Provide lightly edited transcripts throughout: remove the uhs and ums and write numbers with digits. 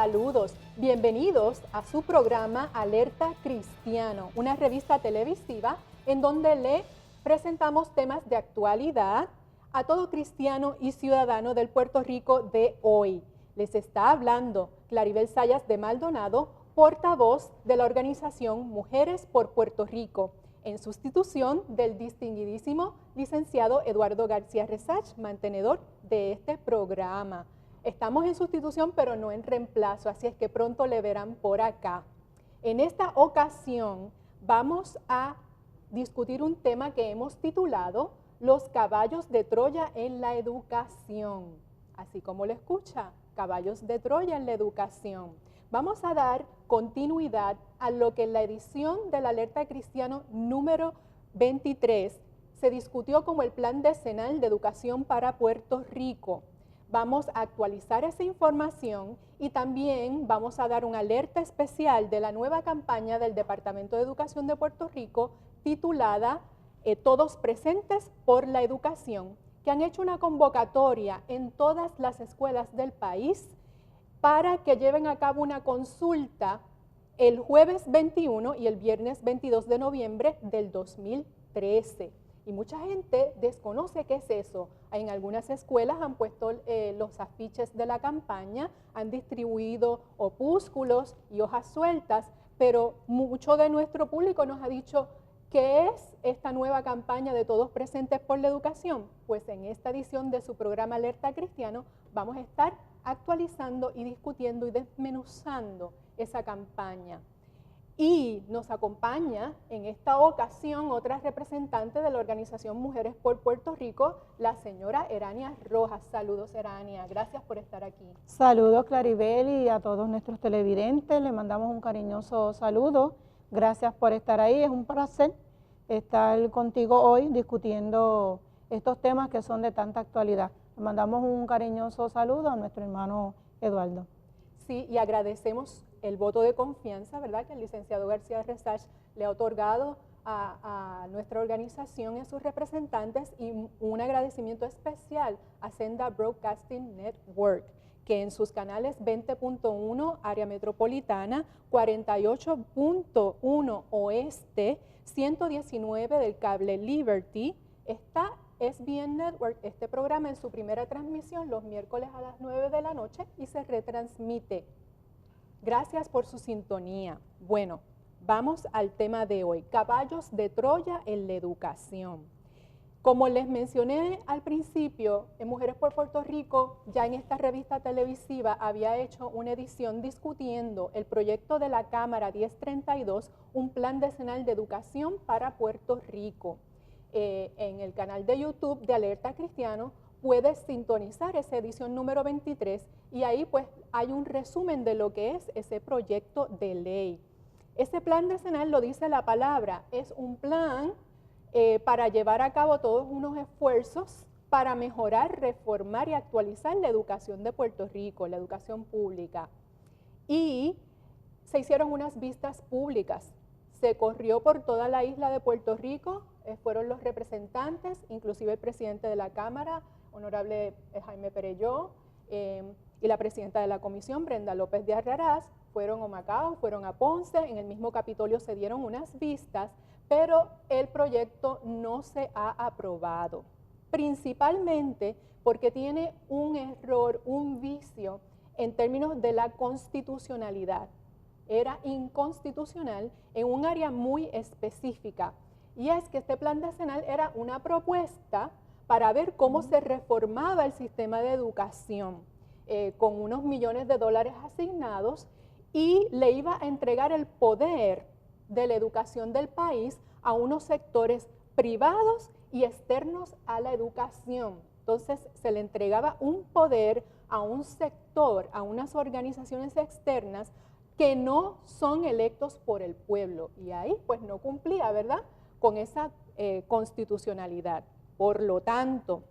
Saludos, bienvenidos a su programa Alerta Cristiano, una revista televisiva en donde le presentamos temas de actualidad a todo cristiano y ciudadano del Puerto Rico de hoy. Les está hablando Claribel Sayas de Maldonado, portavoz de la organización Mujeres por Puerto Rico, en sustitución del distinguidísimo licenciado Eduardo García Resach, mantenedor de este programa. Estamos en sustitución, pero no en reemplazo, así es que pronto le verán por acá. En esta ocasión vamos a discutir un tema que hemos titulado Los caballos de Troya en la educación. Así como lo escucha, caballos de Troya en la educación. Vamos a dar continuidad a lo que en la edición del Alerta Cristiano número 23 se discutió como el Plan Decenal de Educación para Puerto Rico. Vamos a actualizar esa información y también vamos a dar una alerta especial de la nueva campaña del Departamento de Educación de Puerto Rico titulada Todos Presentes por la Educación, que han hecho una convocatoria en todas las escuelas del país para que lleven a cabo una consulta el jueves 21 y el viernes 22 de noviembre del 2013. Y mucha gente desconoce qué es eso. En algunas escuelas han puesto los afiches de la campaña, han distribuido opúsculos y hojas sueltas, pero mucho de nuestro público nos ha dicho, ¿qué es esta nueva campaña de Todos Presentes por la Educación? Pues en esta edición de su programa Alerta Cristiano vamos a estar actualizando y discutiendo y desmenuzando esa campaña. Y nos acompaña en esta ocasión otra representante de la organización Mujeres por Puerto Rico, la señora Erania Rojas. Saludos, Erania, gracias por estar aquí. Saludos, Claribel, y a todos nuestros televidentes, le mandamos un cariñoso saludo. Gracias por estar ahí, es un placer estar contigo hoy discutiendo estos temas que son de tanta actualidad. Le mandamos un cariñoso saludo a nuestro hermano Eduardo. Sí, y agradecemos el voto de confianza, ¿verdad?, que el licenciado García Resach le ha otorgado a nuestra organización y a sus representantes, y un agradecimiento especial a Senda Broadcasting Network, que en sus canales 20.1 área metropolitana, 48.1 oeste, 119 del cable Liberty, está SBN Network, este programa en su primera transmisión los miércoles a las 9 de la noche y se retransmite. Gracias por su sintonía. Bueno, vamos al tema de hoy, caballos de Troya en la educación. Como les mencioné al principio, en Mujeres por Puerto Rico, ya en esta revista televisiva había hecho una edición discutiendo el proyecto de la Cámara 1032, un plan decenal de educación para Puerto Rico. En el canal de YouTube de Alerta Cristiano puedes sintonizar esa edición número 23 y ahí pues hay un resumen de lo que es ese proyecto de ley. Ese plan decenal, lo dice la palabra, es un plan para llevar a cabo todos unos esfuerzos para mejorar, reformar y actualizar la educación de Puerto Rico, la educación pública. Y se hicieron unas vistas públicas, se corrió por toda la isla de Puerto Rico, fueron los representantes, inclusive el presidente de la Cámara, honorable Jaime Perelló, y la presidenta de la comisión, Brenda López de Arraraz, fueron a Humacao, fueron a Ponce, en el mismo Capitolio se dieron unas vistas, pero el proyecto no se ha aprobado, principalmente porque tiene un error, un vicio en términos de la constitucionalidad. Era inconstitucional en un área muy específica, y es que este plan decenal era una propuesta para ver cómo se reformaba el sistema de educación, con unos millones de dólares asignados, y le iba a entregar el poder de la educación del país a unos sectores privados y externos a la educación. Entonces se le entregaba un poder a un sector, a unas organizaciones externas que no son electos por el pueblo, y ahí pues no cumplía, ¿verdad?, con esa constitucionalidad. Por lo tanto,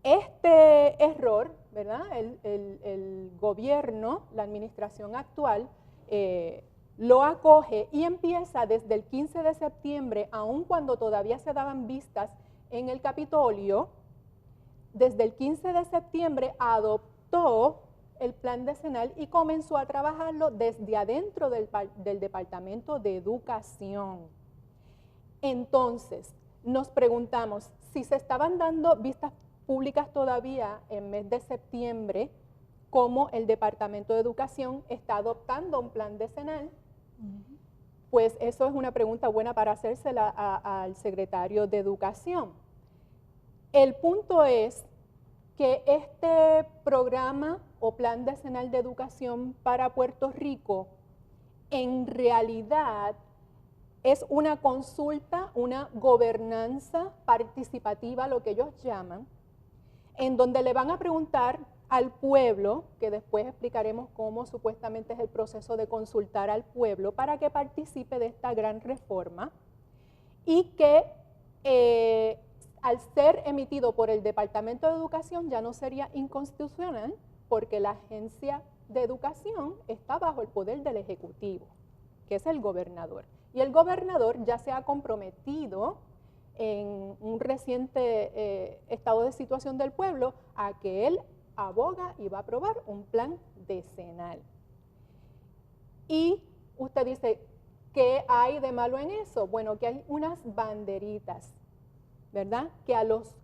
este error, ¿verdad?, el gobierno, la administración actual, lo acoge y empieza desde el 15 de septiembre, aun cuando todavía se daban vistas en el Capitolio, desde el 15 de septiembre adoptó el plan decenal y comenzó a trabajarlo desde adentro del Departamento de Educación. Entonces, nos preguntamos si se estaban dando vistas públicas todavía en mes de septiembre, cómo el Departamento de Educación está adoptando un plan decenal. Pues eso es una pregunta buena para hacérsela al secretario de Educación. El punto es que este programa o plan decenal de educación para Puerto Rico en realidad es una consulta, una gobernanza participativa, lo que ellos llaman, en donde le van a preguntar al pueblo, que después explicaremos cómo supuestamente es el proceso de consultar al pueblo para que participe de esta gran reforma, y que al ser emitido por el Departamento de Educación ya no sería inconstitucional porque la agencia de educación está bajo el poder del Ejecutivo, que es el gobernador. Y el gobernador ya se ha comprometido en un reciente estado de situación del pueblo a que él aboga y va a aprobar un plan decenal. Y usted dice, ¿qué hay de malo en eso? Bueno, que hay unas banderitas, ¿verdad? Que a los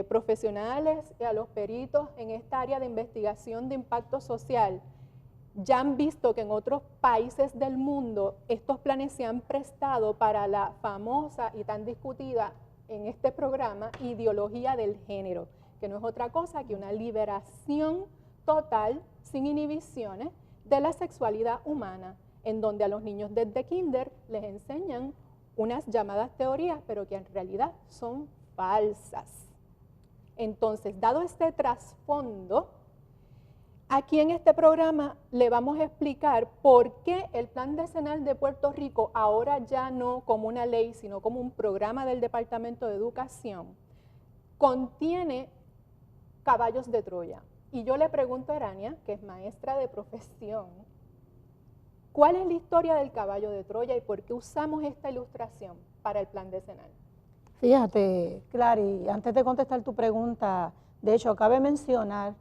profesionales y a los peritos en esta área de investigación de impacto social ya han visto que en otros países del mundo estos planes se han prestado para la famosa y tan discutida en este programa ideología del género, que no es otra cosa que una liberación total, sin inhibiciones, de la sexualidad humana, en donde a los niños desde kinder les enseñan unas llamadas teorías, pero que en realidad son falsas. Entonces, dado este trasfondo, aquí en este programa le vamos a explicar por qué el Plan Decenal de Puerto Rico, ahora ya no como una ley, sino como un programa del Departamento de Educación, contiene caballos de Troya. Y yo le pregunto a Erania, que es maestra de profesión, ¿cuál es la historia del caballo de Troya y por qué usamos esta ilustración para el Plan Decenal? Fíjate, Clary, antes de contestar tu pregunta, de hecho, cabe mencionar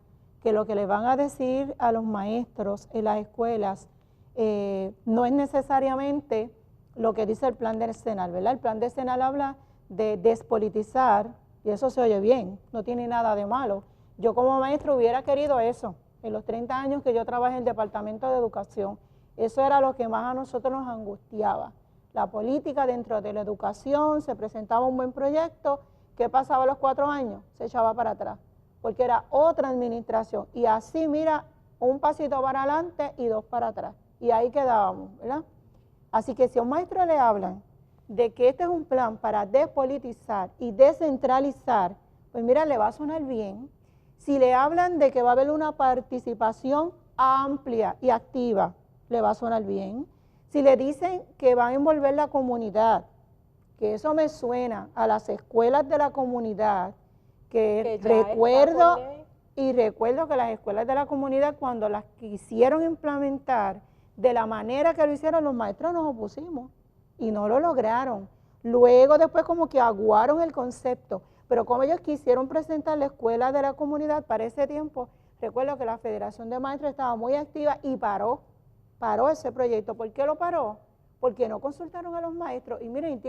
que lo que le van a decir a los maestros en las escuelas no es necesariamente lo que dice el plan decenal, ¿verdad? El plan decenal habla de despolitizar, y eso se oye bien, no tiene nada de malo. Yo como maestro hubiera querido eso, en los 30 años que yo trabajé en el Departamento de Educación, eso era lo que más a nosotros nos angustiaba. La política dentro de la educación, se presentaba un buen proyecto, ¿qué pasaba a los 4 años? Se echaba para atrás, porque era otra administración, y así, mira, un pasito para adelante y 2 para atrás, y ahí quedábamos, ¿verdad? Así que si a un maestro le hablan de que este es un plan para despolitizar y descentralizar, pues mira, le va a sonar bien. Si le hablan de que va a haber una participación amplia y activa, le va a sonar bien. Si le dicen que va a envolver la comunidad, que eso me suena a las escuelas de la comunidad, que recuerdo que las escuelas de la comunidad, cuando las quisieron implementar de la manera que lo hicieron, los maestros nos opusimos y no lo lograron. Luego después como que aguaron el concepto, pero como ellos quisieron presentar la escuela de la comunidad para ese tiempo, recuerdo que la Federación de Maestros estaba muy activa y paró ese proyecto. ¿Por qué lo paró? Porque no consultaron a los maestros. Y miren,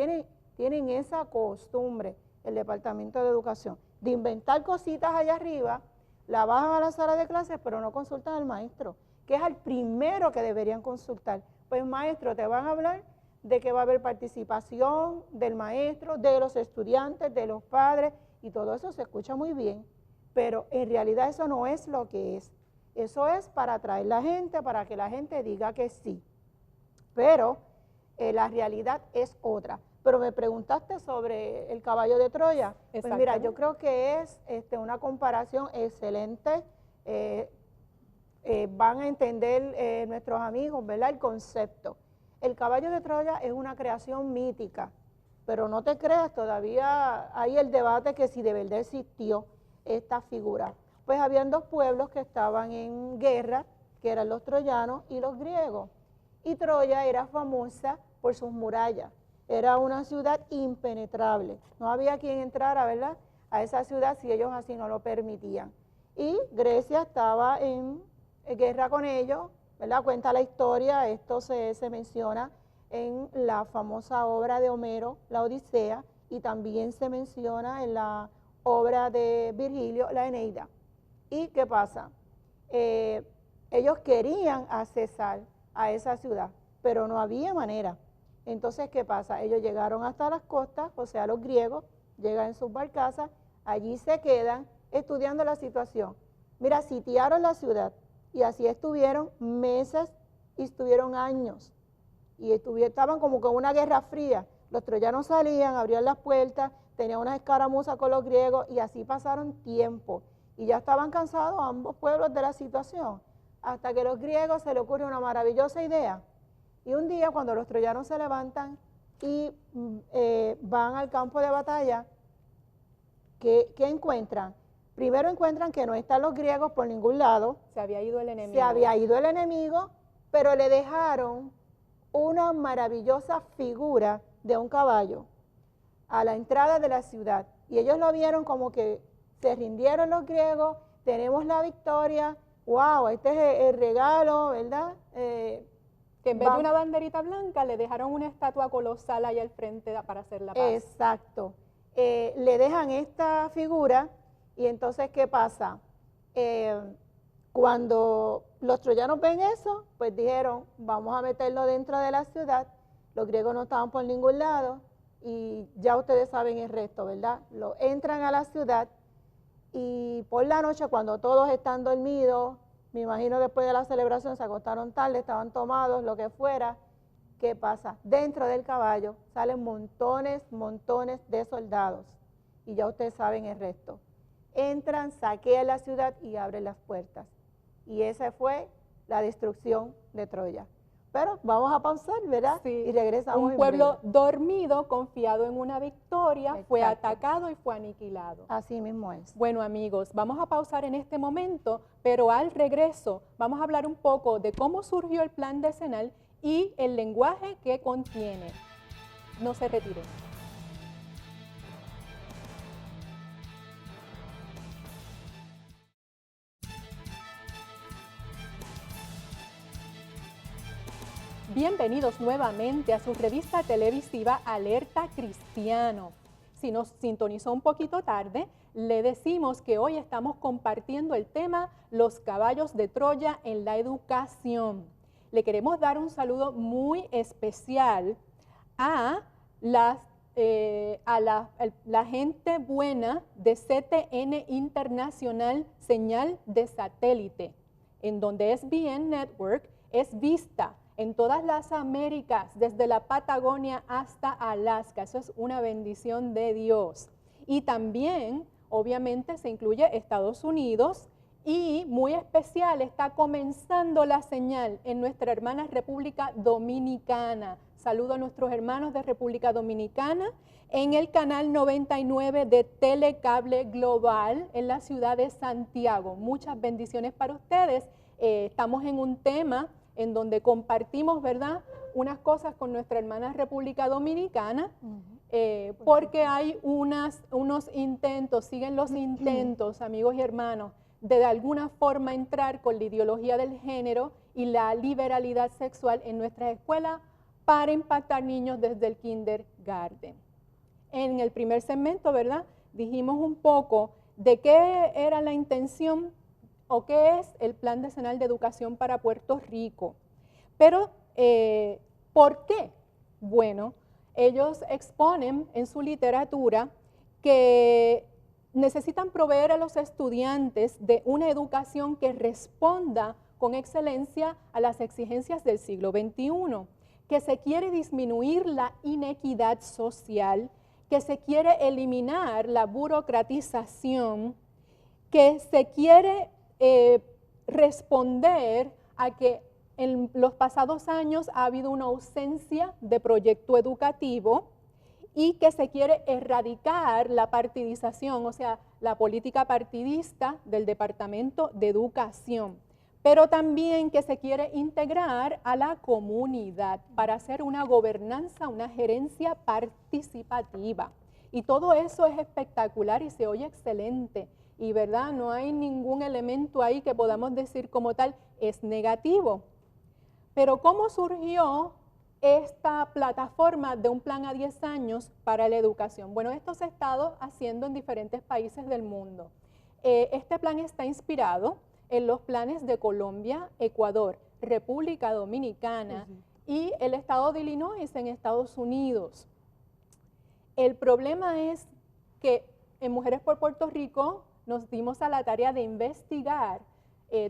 tienen esa costumbre, el Departamento de Educación, de inventar cositas allá arriba, la bajan a la sala de clases, pero no consultan al maestro, que es el primero que deberían consultar. Pues maestro, te van a hablar de que va a haber participación del maestro, de los estudiantes, de los padres, y todo eso se escucha muy bien, pero en realidad eso no es lo que es. Eso es para atraer la gente, para que la gente diga que sí. Pero la realidad es otra. Pero me preguntaste sobre el caballo de Troya. Pues mira, yo creo que es una comparación excelente. Van a entender nuestros amigos, ¿verdad?, el concepto. El caballo de Troya es una creación mítica, pero no te creas, todavía hay el debate que si de verdad existió esta figura. Pues habían 2 pueblos que estaban en guerra, que eran los troyanos y los griegos. Y Troya era famosa por sus murallas. Era una ciudad impenetrable. No había quien entrara, ¿verdad?, a esa ciudad si ellos así no lo permitían. Y Grecia estaba en guerra con ellos, ¿verdad? Cuenta la historia, esto se menciona en la famosa obra de Homero, la Odisea, y también se menciona en la obra de Virgilio, la Eneida. ¿Y qué pasa? Ellos querían accesar a esa ciudad, pero no había manera. Entonces, ¿qué pasa? Ellos llegaron hasta las costas, o sea, los griegos llegan en sus barcazas, allí se quedan estudiando la situación. Mira, sitiaron la ciudad y así estuvieron meses y estuvieron años. Y estaban como con una guerra fría. Los troyanos salían, abrían las puertas, tenían unas escaramuzas con los griegos y así pasaron tiempo. Y ya estaban cansados ambos pueblos de la situación. Hasta que a los griegos se les ocurre una maravillosa idea. Y un día cuando los troyanos se levantan y van al campo de batalla, ¿qué encuentran? Primero encuentran que no están los griegos por ningún lado. Se había ido el enemigo. Se había ido el enemigo, pero le dejaron una maravillosa figura de un caballo a la entrada de la ciudad. Y ellos lo vieron como que se rindieron los griegos, tenemos la victoria, wow, este es el regalo, ¿verdad? Que en vez de una banderita blanca le dejaron una estatua colosal ahí al frente para hacer la paz. Exacto. Le dejan esta figura y entonces, ¿qué pasa? Cuando los troyanos ven eso, pues dijeron, vamos a meterlo dentro de la ciudad. Los griegos no estaban por ningún lado y ya ustedes saben el resto, ¿verdad? Entran a la ciudad y por la noche, cuando todos están dormidos, me imagino después de la celebración se acostaron tarde, estaban tomados, lo que fuera, ¿qué pasa? Dentro del caballo salen montones de soldados y ya ustedes saben el resto. Entran, saquean la ciudad y abren las puertas. Y esa fue la destrucción de Troya. Pero vamos a pausar, ¿verdad? Sí. Y regresamos. Un pueblo dormido, confiado en una victoria, Exacto. fue atacado y fue aniquilado. Así mismo es. Bueno, amigos, vamos a pausar en este momento, pero al regreso vamos a hablar un poco de cómo surgió el plan decenal y el lenguaje que contiene. No se retiren. Bienvenidos nuevamente a su revista televisiva Alerta Cristiano. Si nos sintonizó un poquito tarde, le decimos que hoy estamos compartiendo el tema Los caballos de Troya en la educación. Le queremos dar un saludo muy especial a la gente buena de CTN Internacional Señal de Satélite, en donde SBN Network es vista en todas las Américas, desde la Patagonia hasta Alaska. Eso es una bendición de Dios. Y también, obviamente, se incluye Estados Unidos y muy especial, está comenzando la señal en nuestra hermana República Dominicana. Saludo a nuestros hermanos de República Dominicana en el canal 99 de Telecable Global en la ciudad de Santiago. Muchas bendiciones para ustedes. Estamos en un tema en donde compartimos, ¿verdad?, unas cosas con nuestra hermana República Dominicana, porque hay unos intentos, siguen los intentos, amigos y hermanos, de alguna forma entrar con la ideología del género y la liberalidad sexual en nuestras escuelas para impactar niños desde el kindergarten. En el primer segmento, ¿verdad?, dijimos un poco de qué era la intención o qué es el Plan Decenal de Educación para Puerto Rico. Pero, ¿por qué? Bueno, ellos exponen en su literatura que necesitan proveer a los estudiantes de una educación que responda con excelencia a las exigencias del siglo XXI, que se quiere disminuir la inequidad social, que se quiere eliminar la burocratización, que se quiere responder a que en los pasados años ha habido una ausencia de proyecto educativo y que se quiere erradicar la partidización, o sea, la política partidista del Departamento de Educación, pero también que se quiere integrar a la comunidad para hacer una gobernanza, una gerencia participativa. Y todo eso es espectacular y se oye excelente. y ¿verdad? No hay ningún elemento ahí que podamos decir como tal es negativo. Pero ¿cómo surgió esta plataforma de un plan a 10 años para la educación? Bueno, esto se ha estado haciendo en diferentes países del mundo. Este plan está inspirado en los planes de Colombia, Ecuador, República Dominicana y el estado de Illinois en Estados Unidos. El problema es que en Mujeres por Puerto Rico nos dimos a la tarea de investigar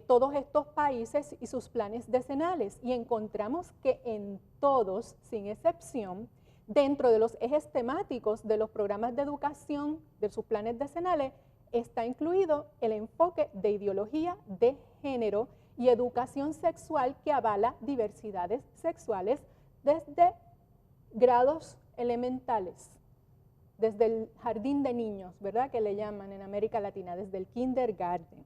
todos estos países y sus planes decenales y encontramos que en todos, sin excepción, dentro de los ejes temáticos de los programas de educación de sus planes decenales, está incluido el enfoque de ideología de género y educación sexual que avala diversidades sexuales desde grados elementales, desde el jardín de niños, ¿verdad? Que le llaman en América Latina, desde el kindergarten.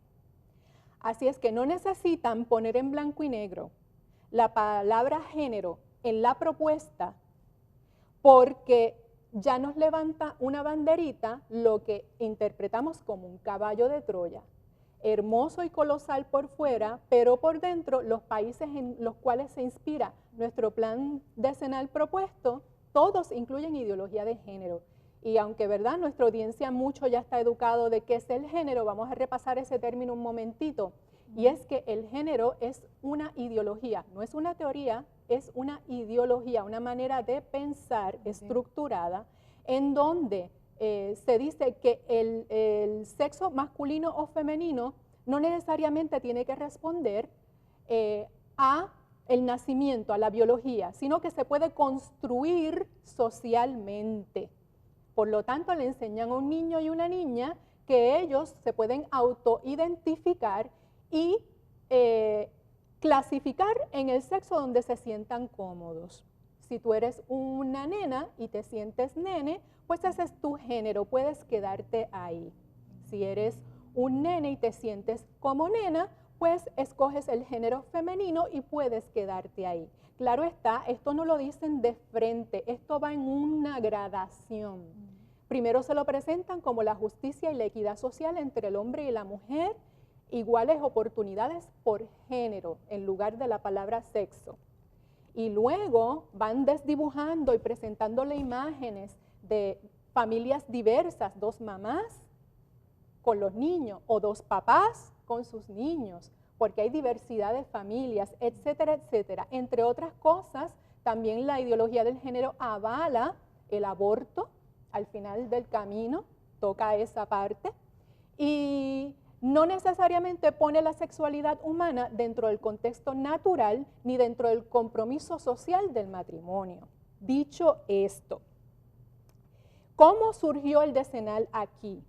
Así es que no necesitan poner en blanco y negro la palabra género en la propuesta porque ya nos levanta una banderita lo que interpretamos como un caballo de Troya, hermoso y colosal por fuera, pero por dentro los países en los cuales se inspira nuestro plan decenal propuesto, todos incluyen ideología de género. Y aunque, ¿verdad?, nuestra audiencia mucho ya está educado de qué es el género, vamos a repasar ese término un momentito. Y es que el género es una ideología, no es una teoría, es una ideología, una manera de pensar estructurada en donde se dice que el sexo masculino o femenino no necesariamente tiene que responder a el nacimiento, a la biología, sino que se puede construir socialmente. Por lo tanto, le enseñan a un niño y una niña que ellos se pueden autoidentificar y clasificar en el sexo donde se sientan cómodos. Si tú eres una nena y te sientes nene, pues ese es tu género, puedes quedarte ahí. Si eres un nene y te sientes como nena, pues escoges el género femenino y puedes quedarte ahí. Claro está, esto no lo dicen de frente, esto va en una gradación. Primero se lo presentan como la justicia y la equidad social entre el hombre y la mujer, iguales oportunidades por género, en lugar de la palabra sexo. Y luego van desdibujando y presentándole imágenes de familias diversas, dos mamás con los niños o dos papás con sus niños, porque hay diversidad de familias, etcétera, etcétera. Entre otras cosas, también la ideología del género avala el aborto al final del camino, toca esa parte, y no necesariamente pone la sexualidad humana dentro del contexto natural ni dentro del compromiso social del matrimonio. Dicho esto, ¿cómo surgió el decenal aquí?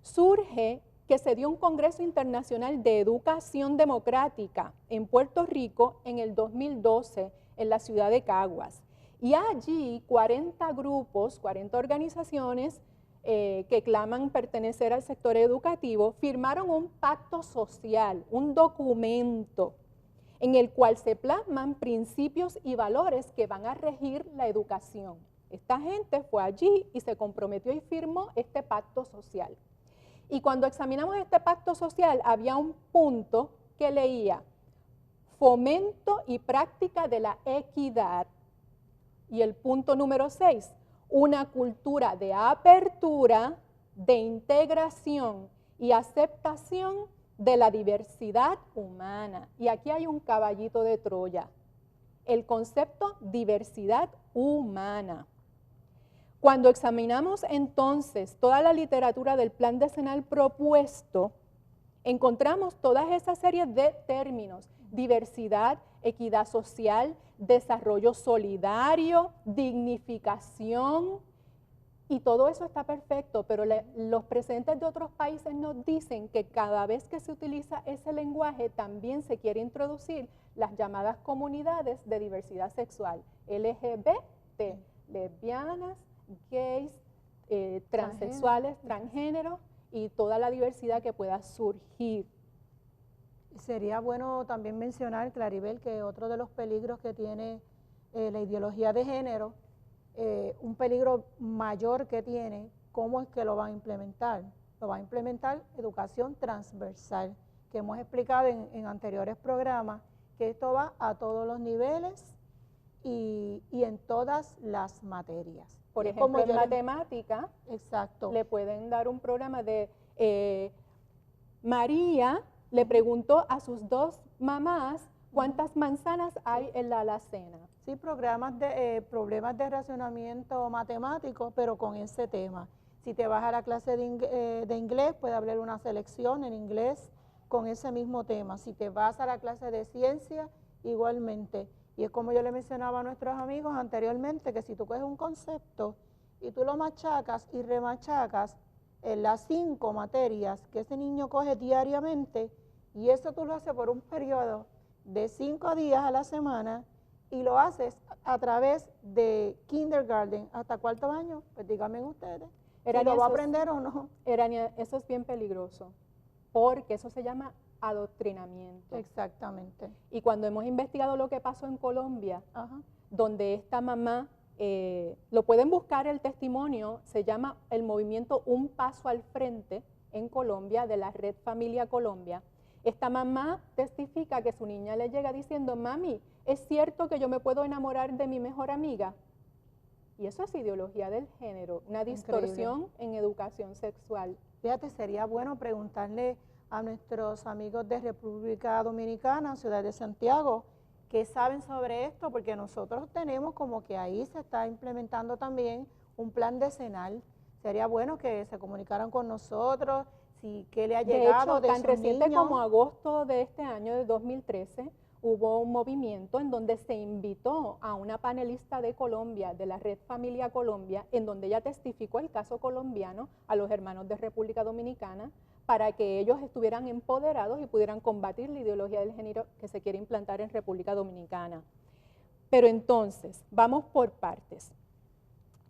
Surge que se dio un Congreso Internacional de Educación Democrática en Puerto Rico en el 2012 en la ciudad de Caguas. Y allí 40 grupos, 40 organizaciones que claman pertenecer al sector educativo, firmaron un pacto social, un documento en el cual se plasman principios y valores que van a regir la educación. Esta gente fue allí y se comprometió y firmó este pacto social. Y cuando examinamos este pacto social, había un punto que leía fomento y práctica de la equidad. Y el punto número 6, una cultura de apertura, de integración y aceptación de la diversidad humana. Y aquí hay un caballito de Troya, el concepto diversidad humana. Cuando examinamos entonces toda la literatura del plan decenal propuesto, encontramos todas esas series de términos: diversidad, equidad social, desarrollo solidario, dignificación, y todo eso está perfecto, pero los presentes de otros países nos dicen que cada vez que se utiliza ese lenguaje también se quiere introducir las llamadas comunidades de diversidad sexual, LGBT, lesbianas, gays, transexuales, transgénero y toda la diversidad que pueda surgir. Sería bueno también mencionar, Claribel, que otro de los peligros que tiene la ideología de género, un peligro mayor que tiene, cómo es que lo van a implementar. lo va a implementar educación transversal, que hemos explicado en anteriores programas, que esto va a todos los niveles y en todas las materias. Por Y ejemplo, en yo matemática, exacto. le pueden dar un programa de María le preguntó a sus dos mamás cuántas manzanas hay en la alacena. Sí, problemas de racionamiento matemático, pero con ese tema. Si te vas a la clase de inglés, puede haber una selección en inglés con ese mismo tema. Si te vas a la clase de ciencia, igualmente. Y es como yo le mencionaba a nuestros amigos anteriormente, que si tú coges un concepto y tú lo machacas y remachacas en las 5 materias que ese niño coge diariamente, y eso tú lo haces por un periodo de 5 días a la semana, y lo haces a través de kindergarten hasta 4º año, pues díganme ustedes, si lo va a aprender o no. Erania, eso es bien peligroso, porque eso se llama adoctrinamiento. Exactamente. Y cuando hemos investigado lo que pasó en Colombia, donde esta mamá, lo pueden buscar el testimonio, se llama el movimiento Un Paso al Frente en Colombia, de la Red Familia Colombia. Esta mamá testifica que su niña le llega diciendo, mami, ¿es cierto que yo me puedo enamorar de mi mejor amiga? Y eso es ideología del género, una distorsión en educación sexual. Fíjate, sería bueno preguntarle a nuestros amigos de República Dominicana, Ciudad de Santiago, qué saben sobre esto, porque nosotros tenemos como que ahí se está implementando también un plan decenal. Sería bueno que se comunicaran con nosotros, si qué le ha llegado de hecho, tan reciente niños. como agosto de este año, de 2013, hubo un movimiento en donde se invitó a una panelista de Colombia, de la Red Familia Colombia, en donde ella testificó el caso colombiano a los hermanos de República Dominicana, para que ellos estuvieran empoderados y pudieran combatir la ideología del género que se quiere implantar en República Dominicana. Pero entonces, vamos por partes.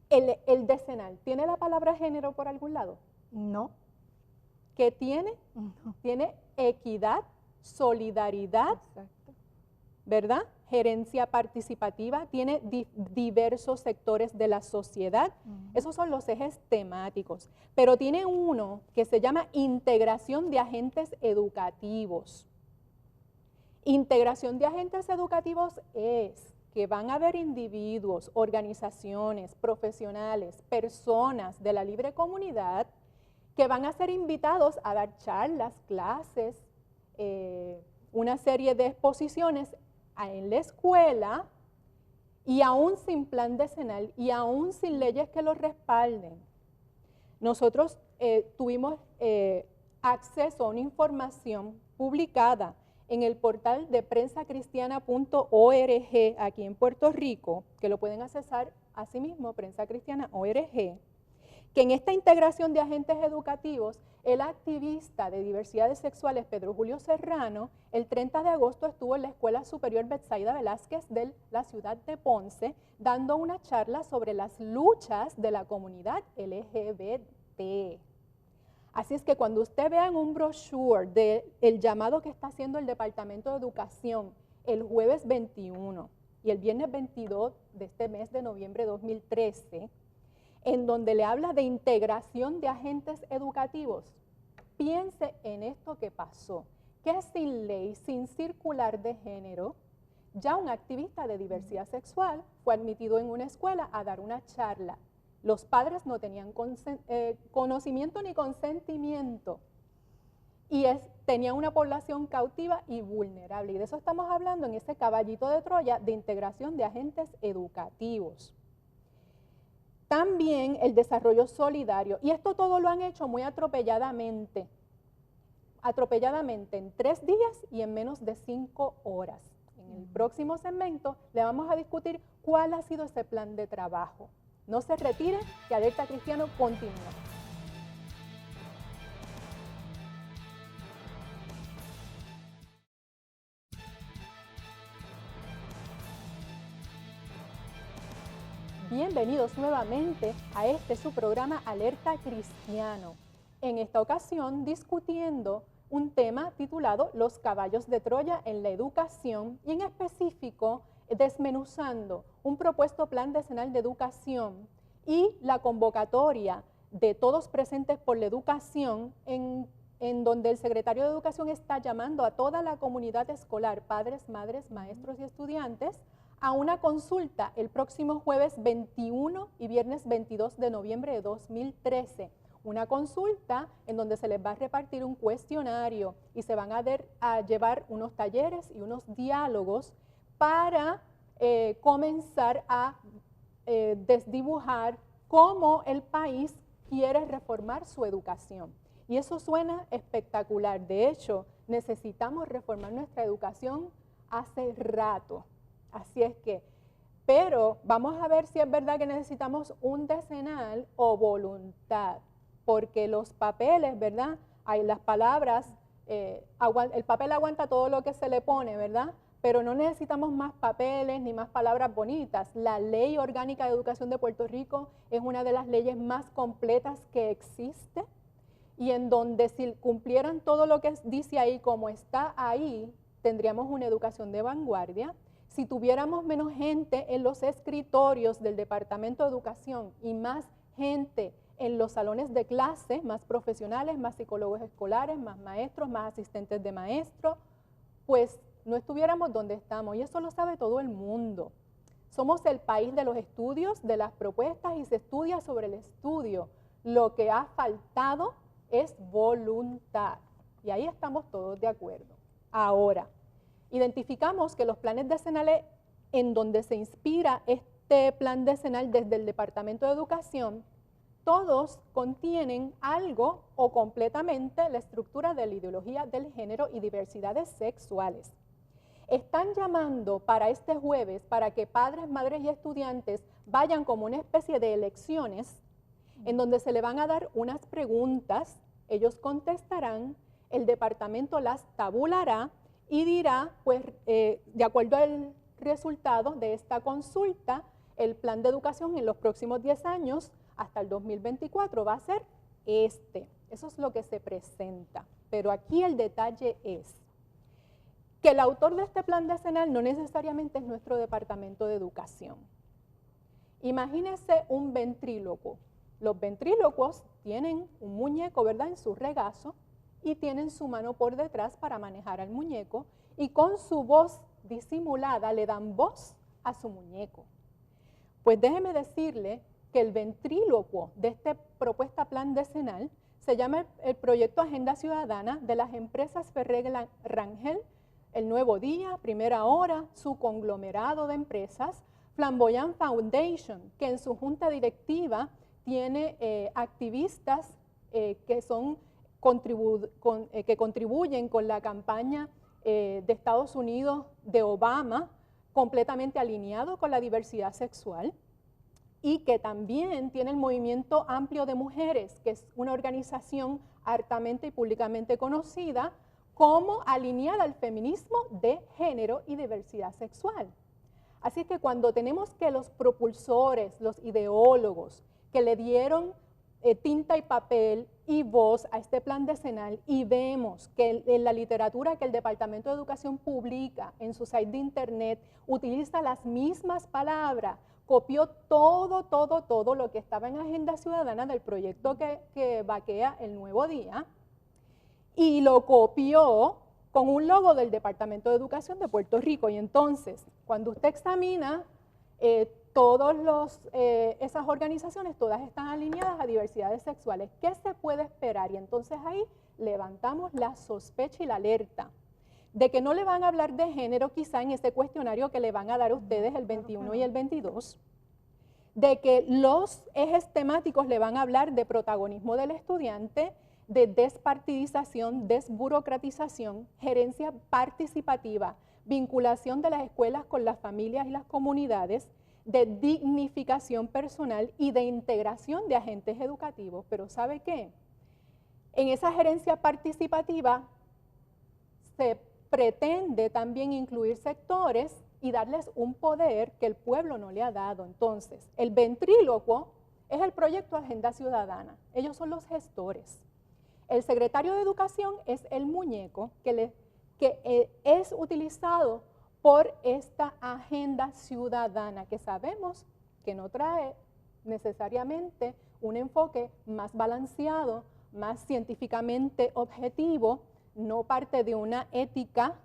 El decenal, ¿tiene la palabra género por algún lado? No. ¿Qué tiene? No. Tiene equidad, solidaridad, exacto, ¿verdad? Gerencia participativa, tiene diversos sectores de la sociedad. Esos son los ejes temáticos, pero tiene uno que se llama integración de agentes educativos. Integración de agentes educativos es que van a haber individuos, organizaciones, profesionales, personas de la libre comunidad que van a ser invitados a dar charlas, clases, una serie de exposiciones en la escuela, y aún sin plan decenal y aún sin leyes que los respalden. Nosotros tuvimos acceso a una información publicada en el portal de prensacristiana.org aquí en Puerto Rico, que lo pueden accesar asimismo, prensacristiana.org, que en esta integración de agentes educativos, el activista de diversidades sexuales Pedro Julio Serrano, el 30 de agosto estuvo en la Escuela Superior Betsaida Velázquez de la ciudad de Ponce, dando una charla sobre las luchas de la comunidad LGBT. Así es que cuando usted vea en un brochure del llamado que está haciendo el Departamento de Educación el jueves 21 y el viernes 22 de este mes de noviembre de 2013, en donde le habla de integración de agentes educativos, piense en esto que pasó, que sin ley, sin circular de género, ya un activista de diversidad sexual fue admitido en una escuela a dar una charla. Los padres no tenían conocimiento ni consentimiento y tenía una población cautiva y vulnerable. Y de eso estamos hablando en ese caballito de Troya de integración de agentes educativos. También el desarrollo solidario, y esto todo lo han hecho muy atropelladamente en 3 días y en menos de 5 horas. En el próximo segmento le vamos a discutir cuál ha sido ese plan de trabajo. No se retire, que Alerta Cristiano continúa. Bienvenidos nuevamente a su programa Alerta Cristiano. En esta ocasión discutiendo un tema titulado Los caballos de Troya en la educación y en específico desmenuzando un propuesto plan decenal de educación y la convocatoria de Todos Presentes por la Educación, en donde el secretario de Educación está llamando a toda la comunidad escolar, padres, madres, maestros y estudiantes, a una consulta el próximo jueves 21 y viernes 22 de noviembre de 2013. Una consulta en donde se les va a repartir un cuestionario y se van a llevar unos talleres y unos diálogos para comenzar a desdibujar cómo el país quiere reformar su educación. Y eso suena espectacular. De hecho, necesitamos reformar nuestra educación hace rato. Así es que, pero vamos a ver si es verdad que necesitamos un decenal o voluntad, porque los papeles, ¿verdad? Hay las palabras, el papel aguanta todo lo que se le pone, ¿verdad? Pero no necesitamos más papeles ni más palabras bonitas. La Ley Orgánica de Educación de Puerto Rico es una de las leyes más completas que existe, y en donde si cumplieran todo lo que dice ahí como está ahí, tendríamos una educación de vanguardia. Si tuviéramos menos gente en los escritorios del Departamento de Educación y más gente en los salones de clase, más profesionales, más psicólogos escolares, más maestros, más asistentes de maestros, pues no estuviéramos donde estamos, y eso lo sabe todo el mundo. Somos el país de los estudios, de las propuestas, y se estudia sobre el estudio. Lo que ha faltado es voluntad, y ahí estamos todos de acuerdo. Ahora, identificamos que los planes decenales en donde se inspira este plan decenal desde el Departamento de Educación, todos contienen algo o completamente la estructura de la ideología del género y diversidades sexuales. Están llamando para este jueves para que padres, madres y estudiantes vayan como una especie de elecciones en donde se le van a dar unas preguntas, ellos contestarán, el departamento las tabulará y dirá, pues, de acuerdo al resultado de esta consulta, el plan de educación en los próximos 10 años, hasta el 2024, va a ser este. Eso es lo que se presenta. Pero aquí el detalle es que el autor de este plan decenal no necesariamente es nuestro Departamento de Educación. Imagínense un ventrílocuo. Los ventrílocuos tienen un muñeco, ¿verdad?, en su regazo, y tienen su mano por detrás para manejar al muñeco, y con su voz disimulada le dan voz a su muñeco. Pues déjeme decirle que el ventrílocuo de esta propuesta plan decenal se llama el Proyecto Agenda Ciudadana de las empresas Ferrer Rangel, El Nuevo Día, Primera Hora, su conglomerado de empresas, Flamboyant Foundation, que en su junta directiva tiene activistas que contribuyen con la campaña de Estados Unidos de Obama, completamente alineado con la diversidad sexual, y que también tiene el Movimiento Amplio de Mujeres, que es una organización hartamente y públicamente conocida como alineada al feminismo de género y diversidad sexual. Así que cuando tenemos que los propulsores, los ideólogos, que le dieron tinta y papel y voz a este plan decenal, y vemos que en la literatura que el Departamento de Educación publica en su site de internet utiliza las mismas palabras, copió todo lo que estaba en Agenda Ciudadana del proyecto que vaquea El Nuevo Día, y lo copió con un logo del Departamento de Educación de Puerto Rico. Y entonces, cuando usted examina esas organizaciones, todas están alineadas a diversidades sexuales. ¿Qué se puede esperar? Y entonces ahí levantamos la sospecha y la alerta de que no le van a hablar de género quizá en ese cuestionario que le van a dar a ustedes el 21 y el 22, de que los ejes temáticos le van a hablar de protagonismo del estudiante, de despartidización, desburocratización, gerencia participativa, vinculación de las escuelas con las familias y las comunidades, de dignificación personal y de integración de agentes educativos. Pero ¿sabe qué? En esa gerencia participativa se pretende también incluir sectores y darles un poder que el pueblo no le ha dado. Entonces, el ventrílocuo es el proyecto Agenda Ciudadana. Ellos son los gestores. El secretario de Educación es el muñeco que es utilizado por esta agenda ciudadana, que sabemos que no trae necesariamente un enfoque más balanceado, más científicamente objetivo, no parte de una ética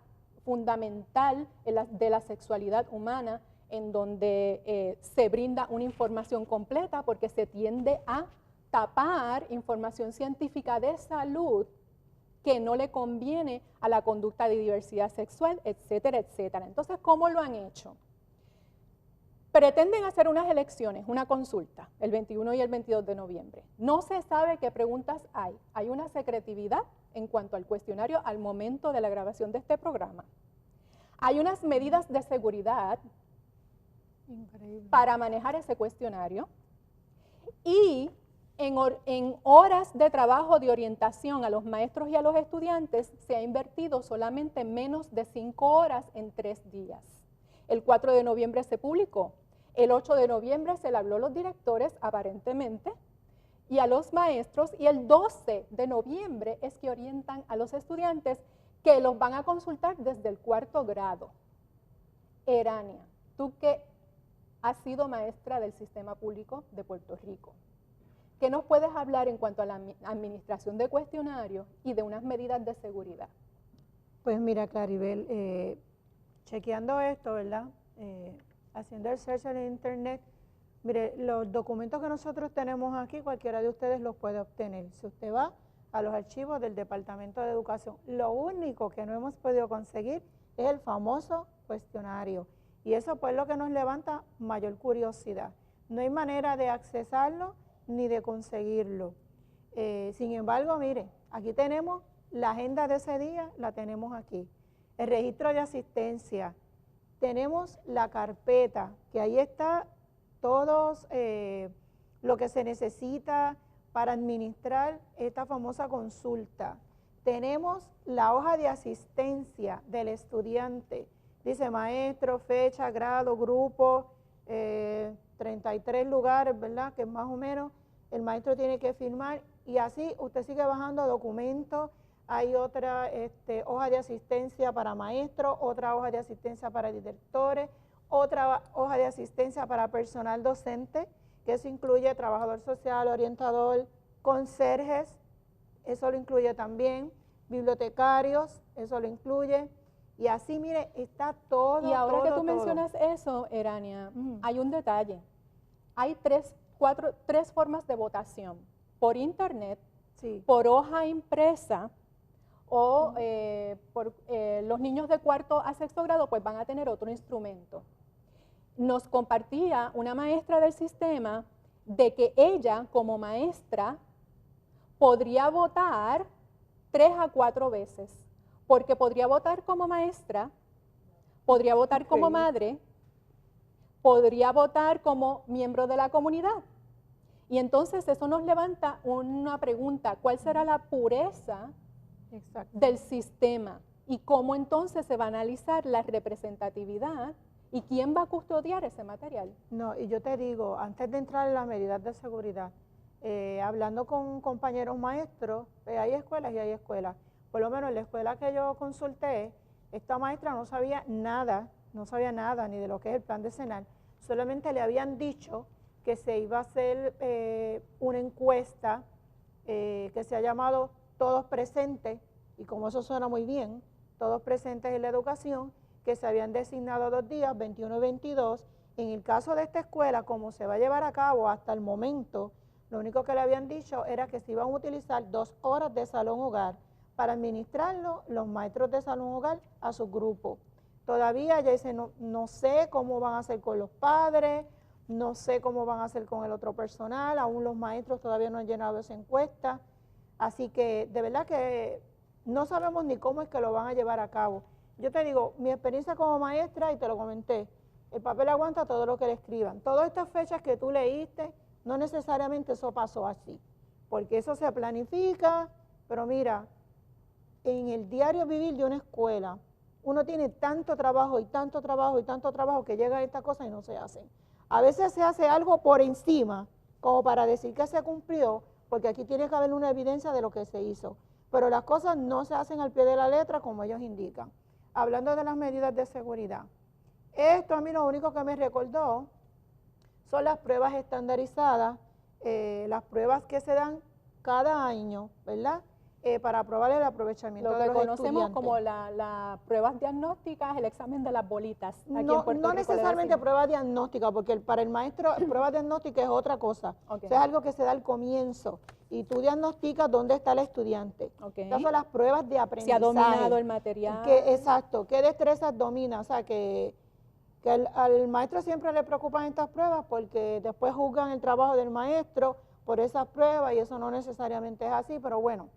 fundamental de la sexualidad humana, en donde se brinda una información completa, porque se tiende a tapar información científica de salud que no le conviene a la conducta de diversidad sexual, etcétera, etcétera. Entonces, ¿cómo lo han hecho? Pretenden hacer unas elecciones, una consulta, el 21 y el 22 de noviembre. No se sabe qué preguntas hay. Hay una secretividad en cuanto al cuestionario al momento de la grabación de este programa. Hay unas medidas de seguridad para manejar ese cuestionario, y en horas de trabajo de orientación a los maestros y a los estudiantes se ha invertido solamente menos de 5 horas en 3 días. El 4 de noviembre se publicó, el 8 de noviembre se le habló a los directores aparentemente y a los maestros, y el 12 de noviembre es que orientan a los estudiantes que los van a consultar desde el 4º grado. Erania, tú que has sido maestra del sistema público de Puerto Rico, ¿qué nos puedes hablar en cuanto a la administración de cuestionarios y de unas medidas de seguridad? Pues mira, Claribel, chequeando esto, ¿verdad? Haciendo el search en internet, mire, los documentos que nosotros tenemos aquí, cualquiera de ustedes los puede obtener. Si usted va a los archivos del Departamento de Educación, lo único que no hemos podido conseguir es el famoso cuestionario. Y eso pues es lo que nos levanta mayor curiosidad. No hay manera de accesarlo ni de conseguirlo. Sin embargo, mire, aquí tenemos la agenda de ese día, la tenemos aquí. El registro de asistencia, tenemos la carpeta, que ahí está todos lo que se necesita para administrar esta famosa consulta. Tenemos la hoja de asistencia del estudiante, dice maestro, fecha, grado, grupo, 33 lugares, ¿verdad? Que más o menos el maestro tiene que firmar, y así usted sigue bajando documentos. Hay otra hoja de asistencia para maestros, otra hoja de asistencia para directores, otra hoja de asistencia para personal docente, que eso incluye trabajador social, orientador, conserjes, eso lo incluye también, bibliotecarios, eso lo incluye, y así, mire, está todo. Y ahora que tú mencionas eso, Erania, hay un detalle. Hay tres formas de votación: por internet, sí, por hoja impresa, o por los niños de 4º a 6º grado pues van a tener otro instrumento. Nos compartía una maestra del sistema de que ella como maestra podría votar 3 a 4 veces, porque podría votar como maestra, podría votar como madre, podría votar como miembro de la comunidad. Y entonces eso nos levanta una pregunta: ¿cuál será la pureza del sistema? ¿Y cómo entonces se va a analizar la representatividad? ¿Y quién va a custodiar ese material? No, y yo te digo, antes de entrar en las medidas de seguridad, hablando con compañeros maestros, hay escuelas y hay escuelas. Por lo menos en la escuela que yo consulté, esta maestra no sabía nada ni de lo que es el plan decenal. Solamente le habían dicho que se iba a hacer una encuesta que se ha llamado Todos Presentes, y como eso suena muy bien, Todos Presentes en la Educación, que se habían designado 2 días, 21 y 22. En el caso de esta escuela, como se va a llevar a cabo hasta el momento, lo único que le habían dicho era que se iban a utilizar 2 horas de salón hogar para administrarlo los maestros de salón hogar a sus grupos. Todavía ella dice, no sé cómo van a hacer con los padres, no sé cómo van a hacer con el otro personal, aún los maestros todavía no han llenado esa encuesta, así que de verdad que no sabemos ni cómo es que lo van a llevar a cabo. Yo te digo, mi experiencia como maestra, y te lo comenté, el papel aguanta todo lo que le escriban. Todas estas fechas que tú leíste, no necesariamente eso pasó así, porque eso se planifica, pero mira, en el diario vivir de una escuela, uno tiene tanto trabajo y tanto trabajo y tanto trabajo que llegan estas cosas y no se hacen. A veces se hace algo por encima, como para decir que se cumplió, porque aquí tiene que haber una evidencia de lo que se hizo, pero las cosas no se hacen al pie de la letra como ellos indican. Hablando de las medidas de seguridad, esto a mí lo único que me recordó son las pruebas estandarizadas las pruebas que se dan cada año, ¿verdad? Para probar el aprovechamiento Lo de que los conocemos estudiantes. como las pruebas diagnósticas, el examen de las bolitas. Aquí en No, Puerto no Rico le necesariamente decimos. prueba diagnóstica, porque para el maestro prueba diagnóstica es otra cosa. Ok. Eso es algo que se da al comienzo y tú diagnosticas dónde está el estudiante. Ok. Estas son las pruebas de Si aprendizaje. ha dominado el material. Exacto, qué destrezas domina, o sea que al maestro siempre le preocupan estas pruebas porque después juzgan el trabajo del maestro por esas pruebas y eso no necesariamente es así, pero bueno,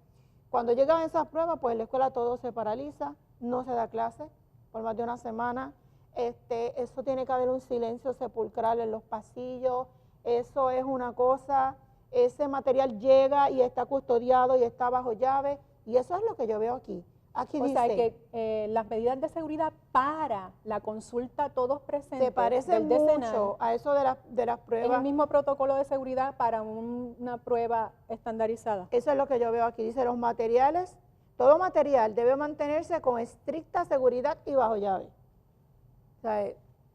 cuando llegan esas pruebas, pues en la escuela todo se paraliza, no se da clase por más de una semana, eso tiene que haber un silencio sepulcral en los pasillos, eso es una cosa, ese material llega y está custodiado y está bajo llave y eso es lo que yo veo aquí. Aquí O dice, sea que las medidas de seguridad para la consulta todos presentes se parece del decenal, mucho a eso de las es el pruebas. mismo protocolo de seguridad para una prueba estandarizada. Eso es lo que yo veo aquí. Dice, los materiales, todo material debe mantenerse con estricta seguridad y bajo llave. O sea,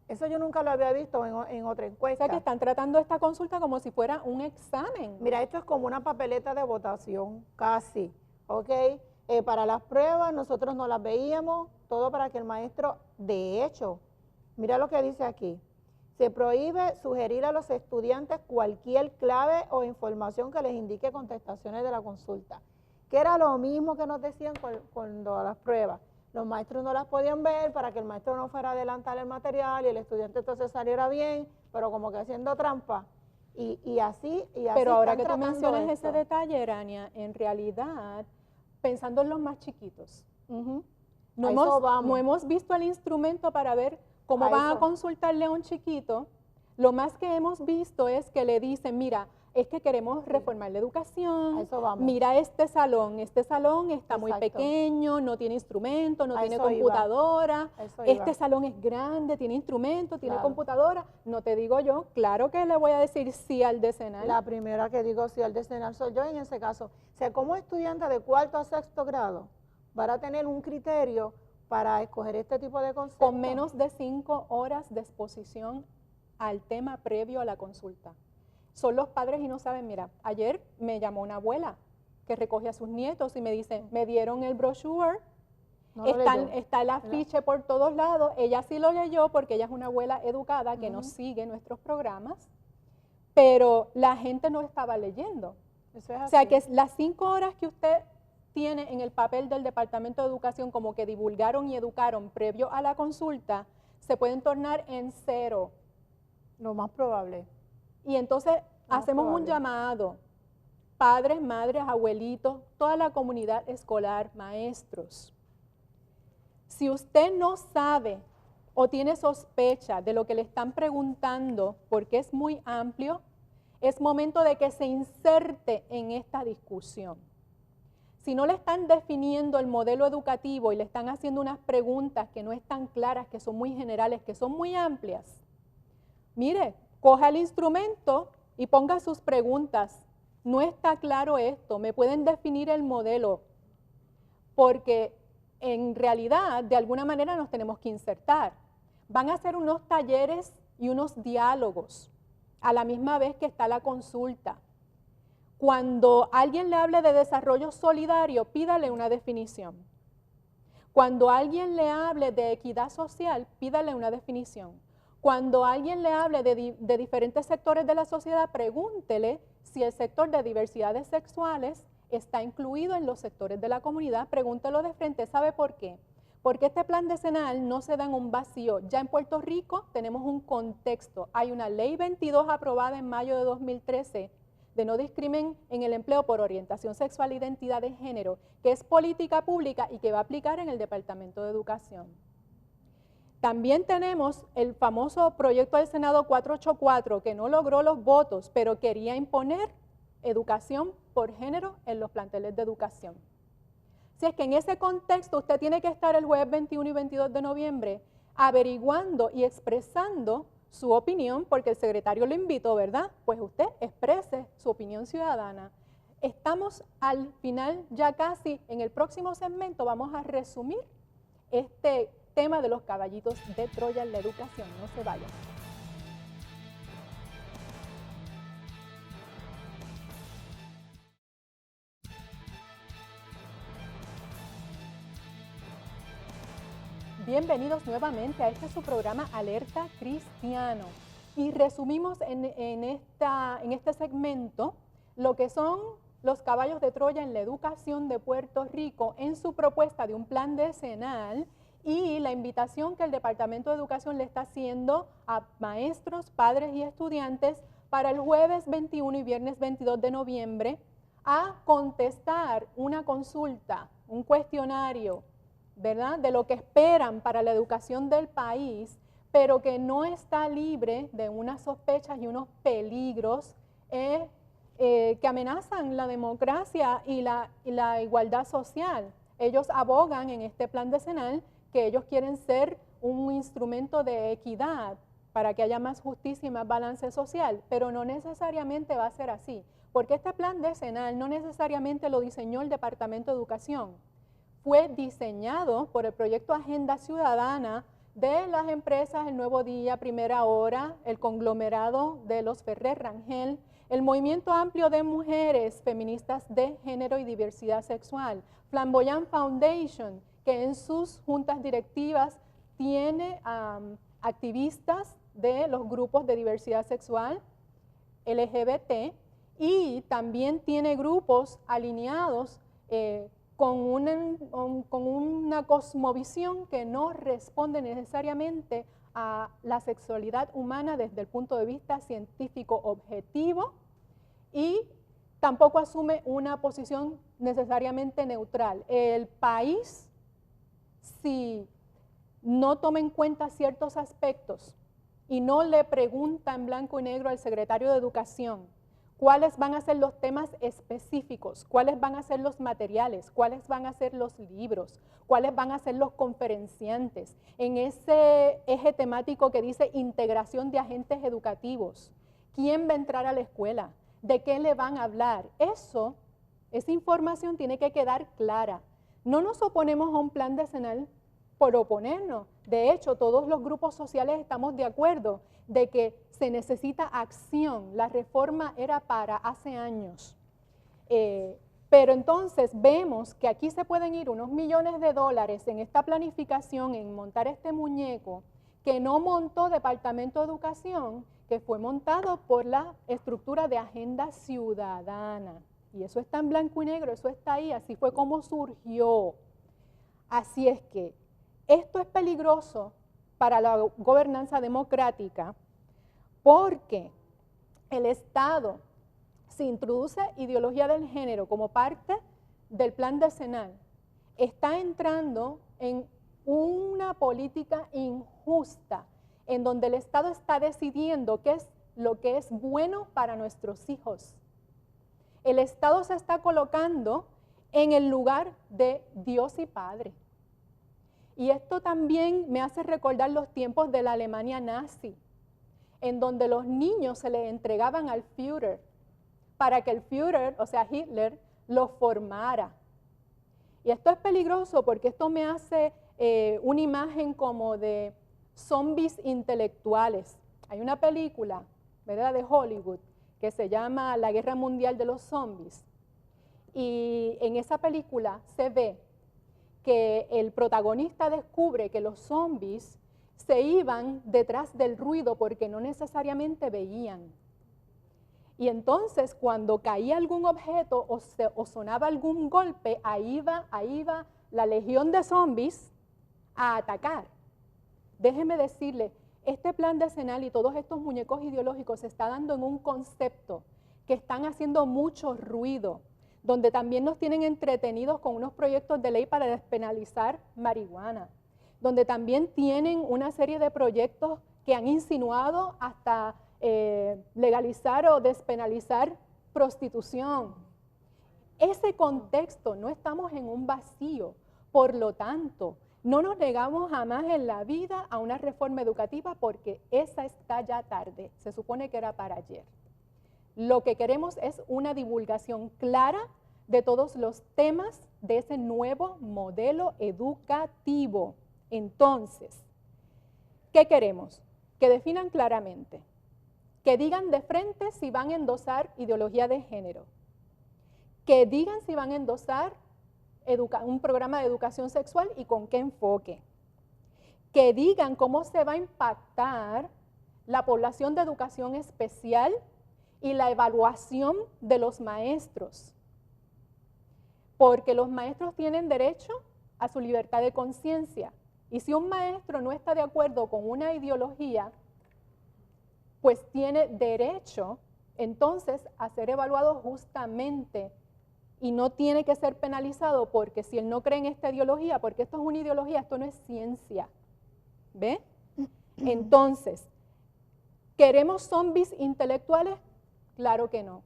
eso yo nunca lo había visto en otra O encuesta. sea que están tratando esta consulta como si fuera un examen. Mira, esto es como una papeleta de votación, casi, ¿ok? Para las pruebas nosotros no las veíamos, todo para que el maestro, de hecho, mira lo que dice aquí, se prohíbe sugerir a los estudiantes cualquier clave o información que les indique contestaciones de la consulta, que era lo mismo que nos decían cuando las pruebas. Los maestros no las podían ver para que el maestro no fuera a adelantar el material y el estudiante entonces saliera bien, pero como que haciendo trampa. Y así Pero ahora están que tú tratando mencionas esto. ese detalle, Erania, en realidad, pensando en los más chiquitos, Ujú. no A eso vamos. no hemos visto el instrumento para ver cómo A van a eso. consultarle a un chiquito. Lo más que hemos visto es que le dicen, mira, es que queremos reformar la A educación, eso vamos. mira este salón está muy Exacto. pequeño, no tiene instrumento, no A tiene eso iba. computadora, A eso este iba. salón es grande, tiene instrumento, tiene Claro. computadora. No te digo yo, claro que le voy a decir sí al decenal. La primera que digo sí al decenal soy yo en ese caso. O sea, como estudiante de cuarto a sexto grado, van a tener un criterio para escoger este tipo de conceptos. Con menos de 5 horas de exposición al tema previo a la consulta. Son los padres y no saben, mira, ayer me llamó una abuela que recoge a sus nietos y me dice, me dieron el brochure, No lo leyó. está el afiche por todos lados, ella sí lo leyó porque ella es una abuela educada que nos Ujú. sigue nuestros programas, pero la gente no estaba leyendo. Eso es O sea así. que las 5 horas que usted tiene en el papel del Departamento de Educación como que divulgaron y educaron previo a la consulta, se pueden tornar en 0. Lo más probable. Y entonces Más hacemos un probable. llamado, padres, madres, abuelitos, toda la comunidad escolar, maestros. Si usted no sabe o tiene sospecha de lo que le están preguntando, porque es muy amplio, es momento de que se inserte en esta discusión. Si no le están definiendo el modelo educativo y le están haciendo unas preguntas que no están claras, que son muy generales, que son muy amplias, mire, coja el instrumento y ponga sus preguntas. No está claro esto, me pueden definir el modelo, porque en realidad de alguna manera nos tenemos que insertar. Van a hacer unos talleres y unos diálogos a la misma vez que está la consulta. Cuando alguien le hable de desarrollo solidario, pídale una definición. Cuando alguien le hable de equidad social, pídale una definición. Cuando alguien le hable de diferentes sectores de la sociedad, pregúntele si el sector de diversidades sexuales está incluido en los sectores de la comunidad, pregúntelo de frente. ¿Sabe por qué? Porque este plan decenal no se da en un vacío. Ya en Puerto Rico tenemos un contexto. Hay una ley 22 aprobada en mayo de 2013 de no discriminación en el empleo por orientación sexual e identidad de género, que es política pública y que va a aplicar en el Departamento de Educación. También tenemos el famoso proyecto del Senado 484, que no logró los votos, pero quería imponer educación por género en los planteles de educación. Si es que en ese contexto usted tiene que estar el jueves 21 y 22 de noviembre averiguando y expresando su opinión, porque el secretario lo invitó, ¿verdad? Pues usted exprese su opinión ciudadana. Estamos al final ya casi, en el próximo segmento vamos a resumir este tema de los caballitos de Troya en la educación. No se vayan. bienvenidos nuevamente a este su programa Alerta Cristiano. Y resumimos en este segmento lo que son los caballos de Troya en la educación de Puerto Rico en su propuesta de un plan decenal y la invitación que el Departamento de Educación le está haciendo a maestros, padres y estudiantes para el jueves 21 y viernes 22 de noviembre a contestar una consulta, un cuestionario, ¿verdad?, de lo que esperan para la educación del país, pero que no está libre de unas sospechas y unos peligros que amenazan la democracia y la igualdad social. Ellos abogan en este plan decenal que ellos quieren ser un instrumento de equidad para que haya más justicia y más balance social, pero no necesariamente va a ser así, porque este plan decenal no necesariamente lo diseñó el Departamento de Educación. Fue diseñado por el proyecto Agenda Ciudadana de las empresas El Nuevo Día, Primera Hora, el conglomerado de los Ferrer Rangel, el Movimiento Amplio de Mujeres Feministas de Género y Diversidad Sexual, Flamboyant Foundation, que en sus juntas directivas tiene activistas de los grupos de diversidad sexual, LGBT, y también tiene grupos alineados con una cosmovisión que no responde necesariamente a la sexualidad humana desde el punto de vista científico objetivo y tampoco asume una posición necesariamente neutral. El país, si no toma en cuenta ciertos aspectos y no le pregunta en blanco y negro al secretario de Educación cuáles van a ser los temas específicos, cuáles van a ser los materiales, cuáles van a ser los libros, cuáles van a ser los conferenciantes, en ese eje temático que dice integración de agentes educativos, quién va a entrar a la escuela, de qué le van a hablar. Esa información tiene que quedar clara. No nos oponemos a un plan decenal por oponernos. De hecho, todos los grupos sociales estamos de acuerdo de que se necesita acción. La reforma era para hace años. Pero entonces vemos que aquí se pueden ir unos millones de dólares en esta planificación, en montar este muñeco, que no montó Departamento de Educación, que fue montado por la estructura de Agenda Ciudadana. Y eso está en blanco y negro, eso está ahí, así fue como surgió. Así es que esto es peligroso para la gobernanza democrática porque el Estado, si introduce ideología del género como parte del plan decenal, está entrando en una política injusta en donde el Estado está decidiendo qué es lo que es bueno para nuestros hijos. El Estado se está colocando en el lugar de Dios y Padre. Y esto también me hace recordar los tiempos de la Alemania nazi, en donde los niños se les entregaban al Führer para que el Führer, o sea Hitler, los formara. Y esto es peligroso porque esto me hace una imagen como de zombies intelectuales. Hay una película, ¿verdad?, de Hollywood que se llama La Guerra Mundial de los Zombies. Y en esa película se ve que el protagonista descubre que los zombies se iban detrás del ruido porque no necesariamente veían. Y entonces cuando caía algún objeto o sonaba algún golpe, ahí va la legión de zombies a atacar. Déjeme decirle, este plan decenal y todos estos muñecos ideológicos se está dando en un concepto que están haciendo mucho ruido, donde también nos tienen entretenidos con unos proyectos de ley para despenalizar marihuana, donde también tienen una serie de proyectos que han insinuado hasta legalizar o despenalizar prostitución. Ese contexto, no estamos en un vacío, por lo tanto, no nos negamos jamás en la vida a una reforma educativa porque esa está ya tarde, se supone que era para ayer. Lo que queremos es una divulgación clara de todos los temas de ese nuevo modelo educativo. Entonces, ¿qué queremos? Que definan claramente, que digan de frente si van a endosar ideología de género, que digan si van a endosar un programa de educación sexual y con qué enfoque, que digan cómo se va a impactar la población de educación especial y la evaluación de los maestros. Porque los maestros tienen derecho a su libertad de conciencia. Y si un maestro no está de acuerdo con una ideología, pues tiene derecho entonces a ser evaluado justamente y no tiene que ser penalizado porque si él no cree en esta ideología, porque esto es una ideología, esto no es ciencia. ¿Ve? Entonces, ¿queremos zombies intelectuales? Claro que no.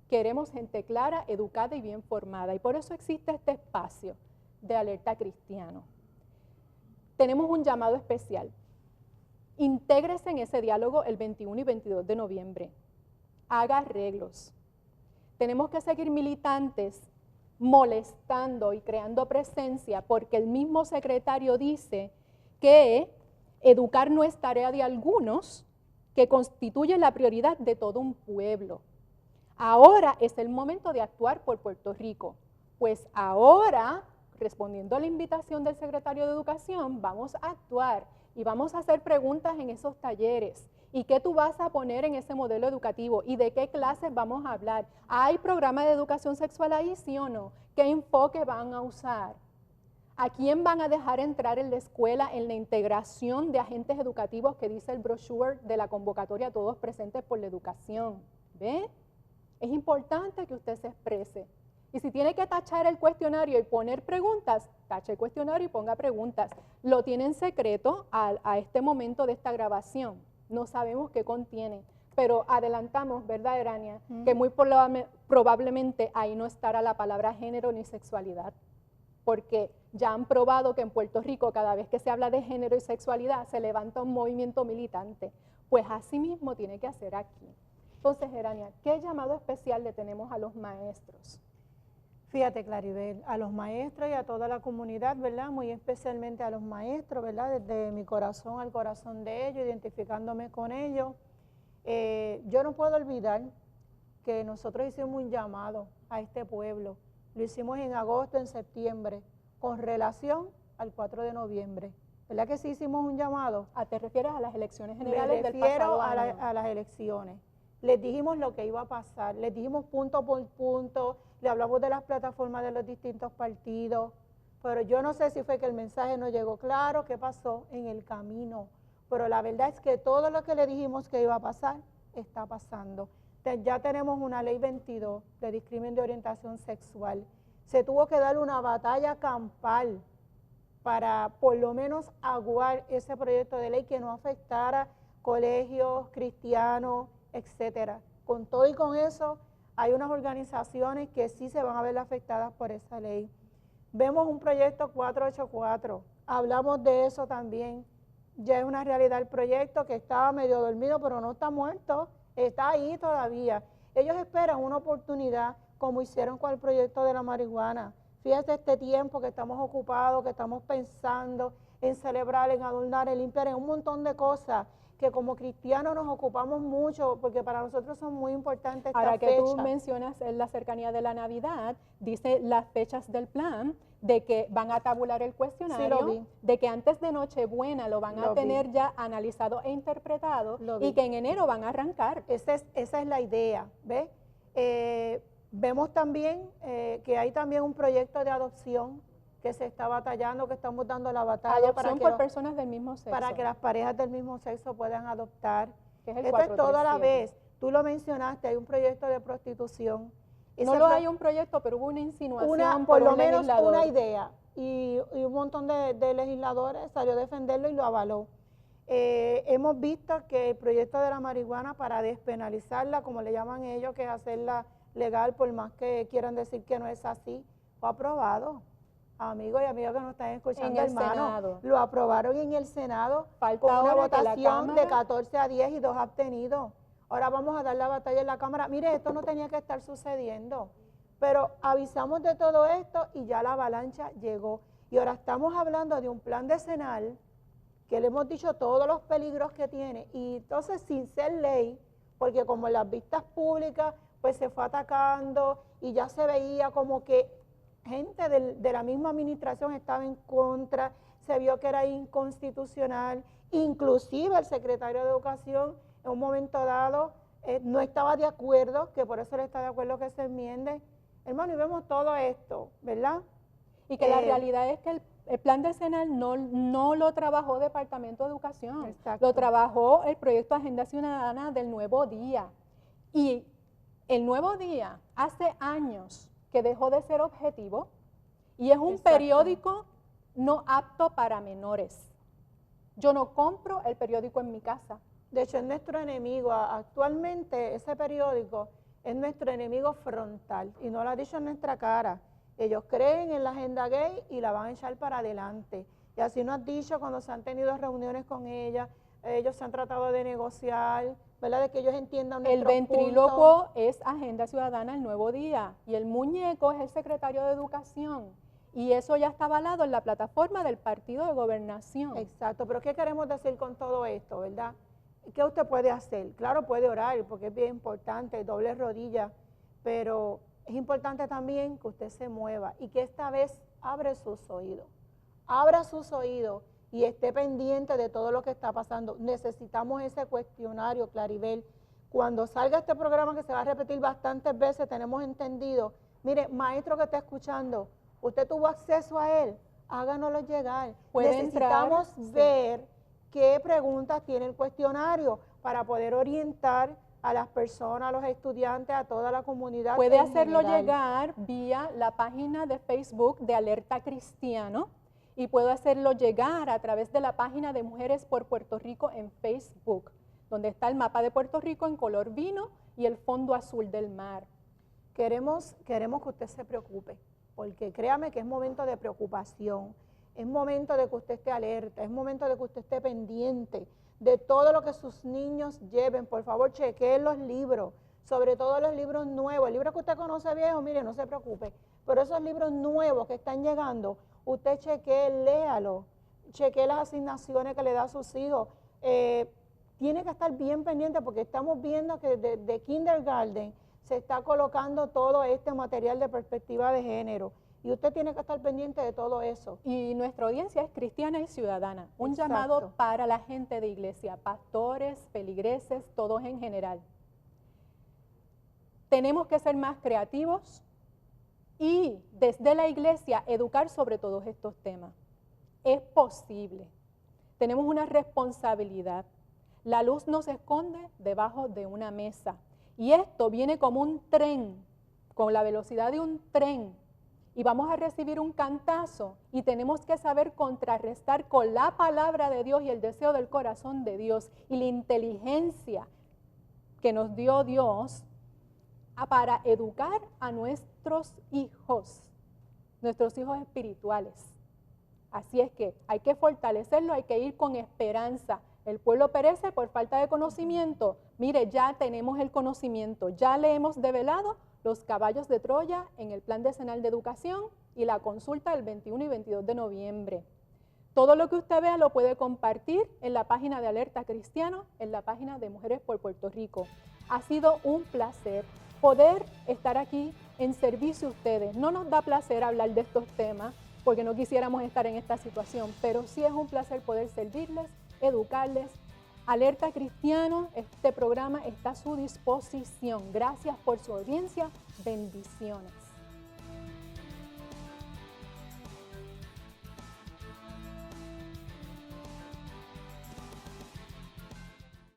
Queremos gente clara, educada y bien formada. Y por eso existe este espacio de Alerta Cristiano. Tenemos un llamado especial. Intégrese en ese diálogo el 21 y 22 de noviembre. Haga arreglos. Tenemos que seguir militantes molestando y creando presencia porque el mismo secretario dice que educar no es tarea de algunos, que constituye la prioridad de todo un pueblo. Ahora es el momento de actuar por Puerto Rico. Pues ahora, respondiendo a la invitación del secretario de Educación, vamos a actuar y vamos a hacer preguntas en esos talleres. ¿Y qué tú vas a poner en ese modelo educativo? ¿Y de qué clases vamos a hablar? ¿Hay programa de educación sexual ahí, sí o no? ¿Qué enfoque van a usar? ¿A quién van a dejar entrar en la escuela en la integración de agentes educativos que dice el brochure de la convocatoria Todos Presentes por la Educación? ¿Ve? Es importante que usted se exprese. Y si tiene que tachar el cuestionario y poner preguntas, tache el cuestionario y ponga preguntas. Lo tiene en secreto a este momento de esta grabación. No sabemos qué contiene, pero adelantamos, ¿verdad, Erania? Que muy probablemente ahí no estará la palabra género ni sexualidad, porque ya han probado que en Puerto Rico cada vez que se habla de género y sexualidad se levanta un movimiento militante. Pues así mismo tiene que hacer aquí. Entonces, Erania, ¿qué llamado especial le tenemos a los maestros? Fíjate, Claribel, a los maestros y a toda la comunidad, ¿verdad? Muy especialmente a los maestros, ¿verdad? Desde mi corazón al corazón de ellos, identificándome con ellos. Yo no puedo olvidar que nosotros hicimos un llamado a este pueblo. Lo hicimos en agosto, en septiembre, con relación al 4 de noviembre. ¿Verdad que sí hicimos un llamado? ¿Te refieres a las elecciones generales del pasado año? Me refiero a las elecciones. Les dijimos lo que iba a pasar, les dijimos punto por punto, le hablamos de las plataformas de los distintos partidos, pero yo no sé si fue que el mensaje no llegó claro, qué pasó en el camino, pero la verdad es que todo lo que le dijimos que iba a pasar, está pasando. Ya tenemos una ley 22 de discriminación de orientación sexual. Se tuvo que dar una batalla campal para por lo menos aguar ese proyecto de ley que no afectara colegios cristianos, etcétera. Con todo y con eso, hay unas organizaciones que sí se van a ver afectadas por esa ley. Vemos un proyecto 484, hablamos de eso también. Ya es una realidad el proyecto que estaba medio dormido, pero no está muerto, está ahí todavía. Ellos esperan una oportunidad, como hicieron con el proyecto de la marihuana. Fíjate este tiempo que estamos ocupados, que estamos pensando en celebrar, en adornar, en limpiar, en un montón de cosas que como cristianos nos ocupamos mucho, porque para nosotros son muy importantes estas Ahora que fechas. tú mencionas en la cercanía de la Navidad, dice las fechas del plan, de que van a tabular el cuestionario, Sí, lo vi. de que antes de Nochebuena lo van a tener ya analizado e interpretado, y que en enero van a arrancar. Esa es la idea, ¿ves? Vemos también que hay también un proyecto de adopción que se está batallando, que estamos dando la batalla Adopción por personas del mismo sexo. Para que las parejas del mismo sexo puedan adoptar. Que es el Esto es todo a la 437. vez. Tú lo mencionaste, hay un proyecto de prostitución. No hay un proyecto, pero hubo una insinuación por por lo un menos legislador. una idea. Y un montón de legisladores salió a defenderlo y lo avaló. Hemos visto que el proyecto de la marihuana para despenalizarla, como le llaman ellos, que es hacerla legal, por más que quieran decir que no es así, fue aprobado. Amigos y amigas que nos están escuchando, hermanos, lo aprobaron en el Senado con una votación de 14 a 10 y 2 abstenidos. Ahora vamos a dar la batalla en la Cámara. Mire, esto no tenía que estar sucediendo, pero avisamos de todo esto y ya la avalancha llegó. Y ahora estamos hablando de un plan decenal que le hemos dicho todos los peligros que tiene, y entonces sin ser ley, porque como en las vistas públicas pues se fue atacando y ya se veía como que gente de la misma administración estaba en contra, se vio que era inconstitucional, inclusive el secretario de Educación en un momento dado no estaba de acuerdo, que por eso él está de acuerdo que se enmiende. Hermano, y vemos todo esto, ¿verdad? Y que la realidad es que el plan decenal no lo trabajó Departamento de Educación, exacto, lo trabajó el proyecto Agenda Ciudadana del Nuevo Día. Y el Nuevo Día hace años que dejó de ser objetivo y es un exacto, periódico no apto para menores. Yo no compro el periódico en mi casa. De hecho, es nuestro enemigo. Actualmente ese periódico es nuestro enemigo frontal y no lo ha dicho en nuestra cara. Ellos creen en la agenda gay y la van a echar para adelante. Y así nos han dicho cuando se han tenido reuniones con ella, ellos se han tratado de negociar, ¿verdad? De que ellos entiendan nuestros El ventríloco puntos. es Agenda Ciudadana el Nuevo Día y el muñeco es el secretario de Educación. Y eso ya está avalado en la plataforma del Partido de Gobernación. Exacto, pero ¿qué queremos decir con todo esto, verdad? ¿Qué usted puede hacer? Claro, puede orar porque es bien importante, doble rodilla, pero es importante también que usted se mueva y que esta vez abra sus oídos y esté pendiente de todo lo que está pasando. Necesitamos ese cuestionario, Claribel. Cuando salga este programa, que se va a repetir bastantes veces, tenemos entendido, mire, maestro que está escuchando, usted tuvo acceso a él, háganoslo llegar. Necesitamos ver qué preguntas tiene el cuestionario para poder orientar a las personas, a los estudiantes, a toda la comunidad. Puede hacerlo llegar vía la página de Facebook de Alerta Cristiano y puede hacerlo llegar a través de la página de Mujeres por Puerto Rico en Facebook, donde está el mapa de Puerto Rico en color vino y el fondo azul del mar. Queremos que usted se preocupe, porque créame que es momento de preocupación, es momento de que usted esté alerta, es momento de que usted esté pendiente de todo lo que sus niños lleven. Por favor, chequeen los libros, sobre todo los libros nuevos. El libro que usted conoce viejo, mire, no se preocupe, pero esos libros nuevos que están llegando, usted chequee, léalo, chequee las asignaciones que le da a sus hijos. Tiene que estar bien pendiente porque estamos viendo que de kindergarten se está colocando todo este material de perspectiva de género. Y usted tiene que estar pendiente de todo eso. Y nuestra audiencia es cristiana y ciudadana. Un Exacto. llamado para la gente de iglesia, pastores, feligreses, todos en general. Tenemos que ser más creativos y desde la iglesia educar sobre todos estos temas. Es posible. Tenemos una responsabilidad. La luz no se esconde debajo de una mesa. Y esto viene como un tren, con la velocidad de un tren. Y vamos a recibir un cantazo y tenemos que saber contrarrestar con la palabra de Dios y el deseo del corazón de Dios y la inteligencia que nos dio Dios para educar a nuestros hijos espirituales. Así es que hay que fortalecerlo, hay que ir con esperanza. El pueblo perece por falta de conocimiento. Mire, ya tenemos el conocimiento, ya le hemos develado los caballos de Troya en el Plan Decenal de Educación y la consulta del 21 y 22 de noviembre. Todo lo que usted vea lo puede compartir en la página de Alerta Cristiano, en la página de Mujeres por Puerto Rico. Ha sido un placer poder estar aquí en servicio a ustedes. No nos da placer hablar de estos temas porque no quisiéramos estar en esta situación, pero sí es un placer poder servirles, educarles. Alerta Cristiano, este programa está a su disposición. Gracias por su audiencia. Bendiciones.